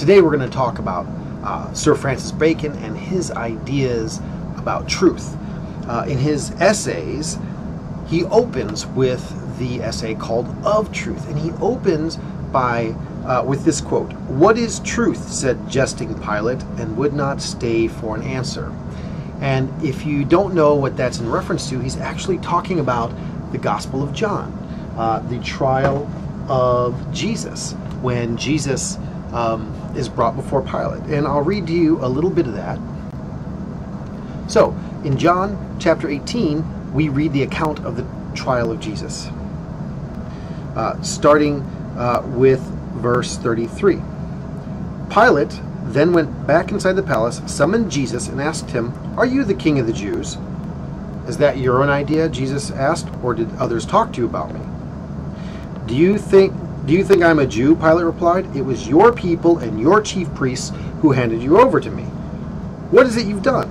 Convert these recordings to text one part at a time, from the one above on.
Today we're going to talk about Sir Francis Bacon and his ideas about truth. In his essays, he opens with the essay called Of Truth, and he opens by with this quote: "What is truth?" said jesting Pilate, and would not stay for an answer. And if you don't know what that's in reference to, he's actually talking about the Gospel of John, the trial of Jesus, when Jesus is brought before Pilate. And I'll read to you a little bit of that. So, in John chapter 18, we read the account of the trial of Jesus, starting with verse 33. Pilate then went back inside the palace, summoned Jesus, and asked him, "Are you the king of the Jews?" "Is that your own idea?" Jesus asked, "or did others talk to you about me?" Do you think I'm a Jew?" Pilate replied. "It was your people and your chief priests who handed you over to me. What is it you've done?"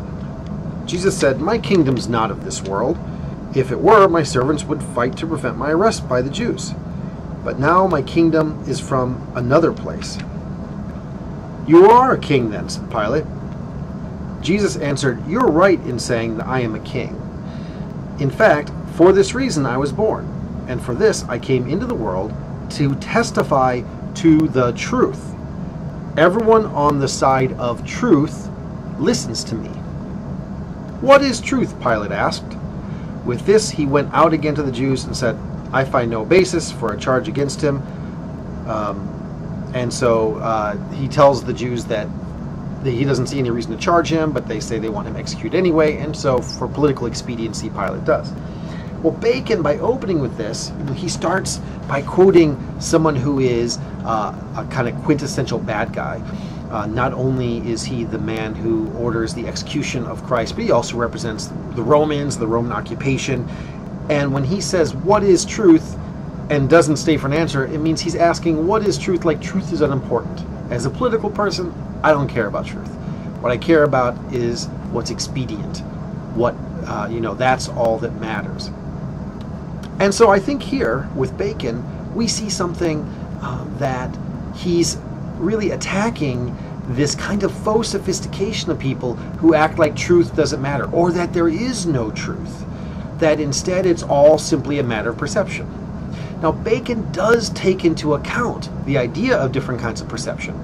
Jesus said, "My kingdom's not of this world. If it were, my servants would fight to prevent my arrest by the Jews. But now my kingdom is from another place." "You are a king then," said Pilate. Jesus answered, "You're right in saying that I am a king. In fact, for this reason I was born, and for this I came into the world, to testify to the truth. Everyone on the side of truth listens to me." "What is truth?" Pilate asked. With this he went out again to the Jews and said, "I find no basis for a charge against him." And so he tells the Jews that he doesn't see any reason to charge him, but they say they want him executed anyway, and so for political expediency, Pilate does. Well, Bacon, by opening with this, he starts by quoting someone who is a kind of quintessential bad guy. Not only is he the man who orders the execution of Christ, but he also represents the Romans, the Roman occupation. And when he says, "What is truth?" and doesn't stay for an answer, it means he's asking, what is truth? Like, truth is unimportant. As a political person, I don't care about truth. What I care about is what's expedient. What, that's all that matters. And so I think here, with Bacon, we see something that he's really attacking this kind of faux sophistication of people who act like truth doesn't matter, or that there is no truth, that instead it's all simply a matter of perception. Now, Bacon does take into account the idea of different kinds of perception.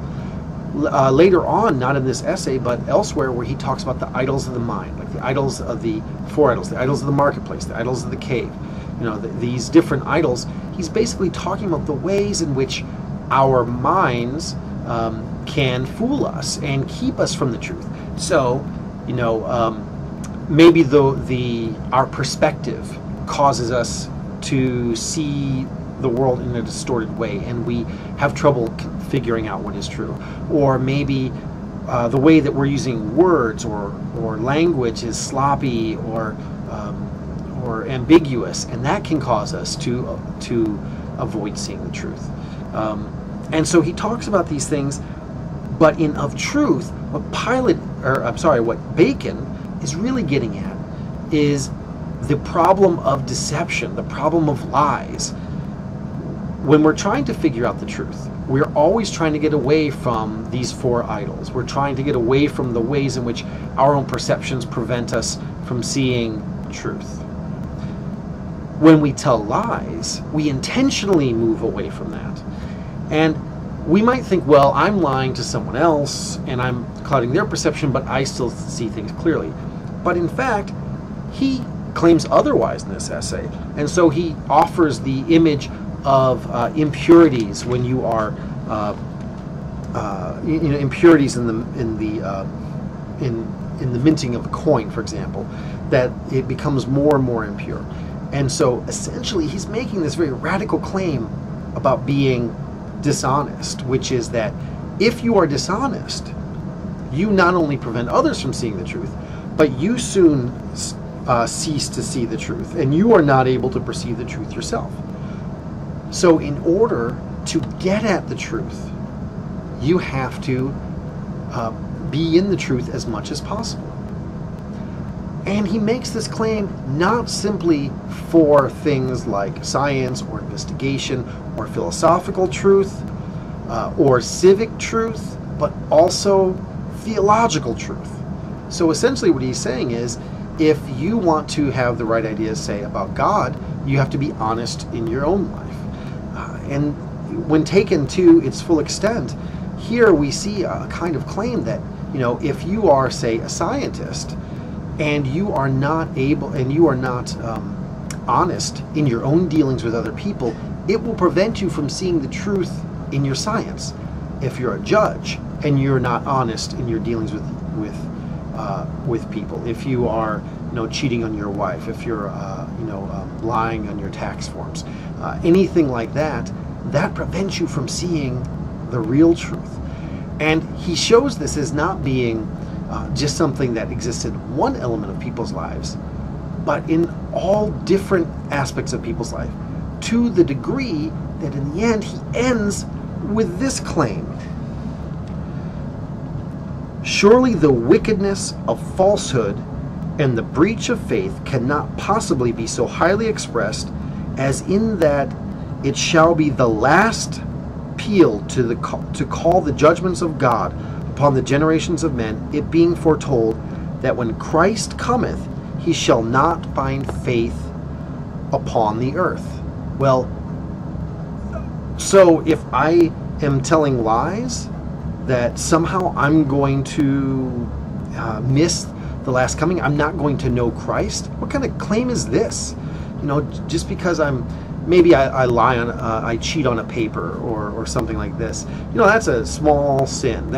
Later on, not in this essay, but elsewhere, where he talks about the idols of the mind, like the idols of the four idols, the idols of the marketplace, the idols of the cave, these different idols, he's basically talking about the ways in which our minds can fool us and keep us from the truth. So, maybe our perspective causes us to see the world in a distorted way, and we have trouble figuring out what is true. Or maybe the way that we're using words or language is sloppy or ambiguous, and that can cause us to avoid seeing the truth. And so he talks about these things, but in Of Truth, what Bacon is really getting at is the problem of deception, the problem of lies. When we're trying to figure out the truth, we're always trying to get away from these four idols. We're trying to get away from the ways in which our own perceptions prevent us from seeing truth. When we tell lies, we intentionally move away from that. And we might think, well, I'm lying to someone else and I'm clouding their perception, but I still see things clearly. But in fact, he claims otherwise in this essay. And so he offers the image of impurities when you are impurities in the minting of a coin, for example, that it becomes more and more impure. And so essentially he's making this very radical claim about being dishonest, which is that if you are dishonest, you not only prevent others from seeing the truth, but you soon cease to see the truth, and you are not able to perceive the truth yourself. So in order to get at the truth, you have to be in the truth as much as possible. And he makes this claim not simply for things like science or investigation or philosophical truth or civic truth, but also theological truth. So essentially what he's saying is, if you want to have the right ideas, say, about God, you have to be honest in your own life. And when taken to its full extent, here we see a kind of claim that, if you are, say, a scientist, and you are not honest in your own dealings with other people, it will prevent you from seeing the truth in your science. If you're a judge and you're not honest in your dealings with people, if you are cheating on your wife, if you're lying on your tax forms, anything like that, that prevents you from seeing the real truth. And he shows this as not being just something that exists in one element of people's lives, but in all different aspects of people's life, to the degree that in the end he ends with this claim: surely the wickedness of falsehood and the breach of faith cannot possibly be so highly expressed as in that it shall be the last peal to call the judgments of God upon the generations of men, it being foretold that when Christ cometh, he shall not find faith upon the earth. Well, so if I am telling lies, that somehow I'm going to miss the last coming, I'm not going to know Christ? What kind of claim is this? Just because maybe I lie on, I cheat on a paper or something like this. That's a small sin.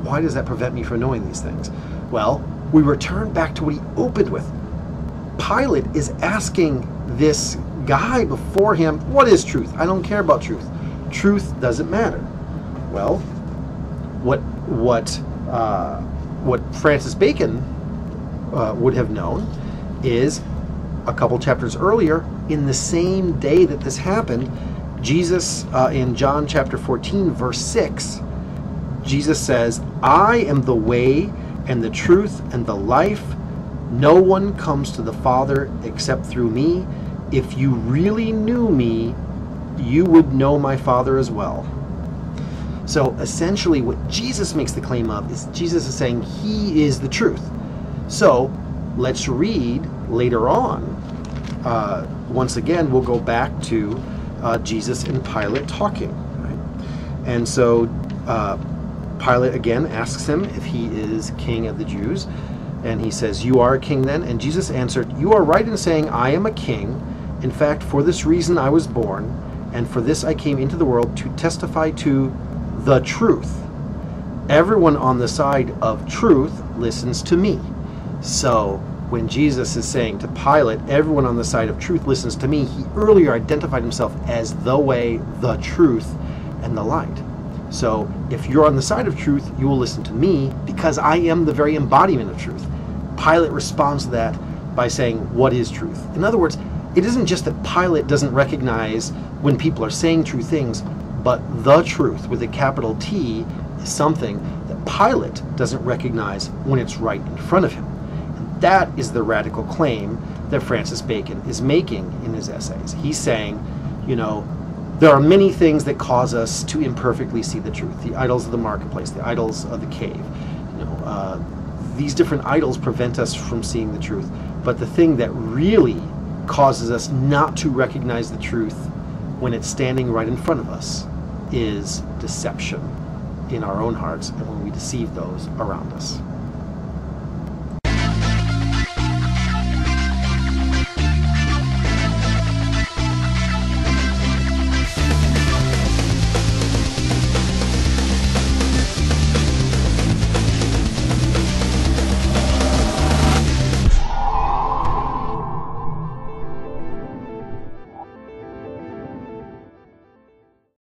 Why does that prevent me from knowing these things? Well, we return back to what he opened with. Pilate is asking this guy before him, what is truth? I don't care about truth. Truth doesn't matter. Well, what Francis Bacon would have known is, a couple chapters earlier, in the same day that this happened, Jesus, in John chapter 14, verse 6, Jesus says, I am the way and the truth and the life. No one comes to the Father except through me. If you really knew me, you would know my Father as well. So essentially what Jesus makes the claim of is, Jesus is saying he is the truth. So let's read later on. Once again, we'll go back to Jesus and Pilate talking. Right? And so Pilate again asks him if he is king of the Jews. And he says, you are a king then? And Jesus answered, you are right in saying I am a king. In fact, for this reason I was born, and for this I came into the world, to testify to the truth. Everyone on the side of truth listens to me. So when Jesus is saying to Pilate, everyone on the side of truth listens to me, he earlier identified himself as the way, the truth, and the light. So if you're on the side of truth, you will listen to me because I am the very embodiment of truth. Pilate responds to that by saying, what is truth? In other words, it isn't just that Pilate doesn't recognize when people are saying true things, but the truth with a capital T is something that Pilate doesn't recognize when it's right in front of him. And that is the radical claim that Francis Bacon is making in his essays. He's saying, there are many things that cause us to imperfectly see the truth. The idols of the marketplace, the idols of the cave. These different idols prevent us from seeing the truth. But the thing that really causes us not to recognize the truth when it's standing right in front of us is deception in our own hearts and when we deceive those around us.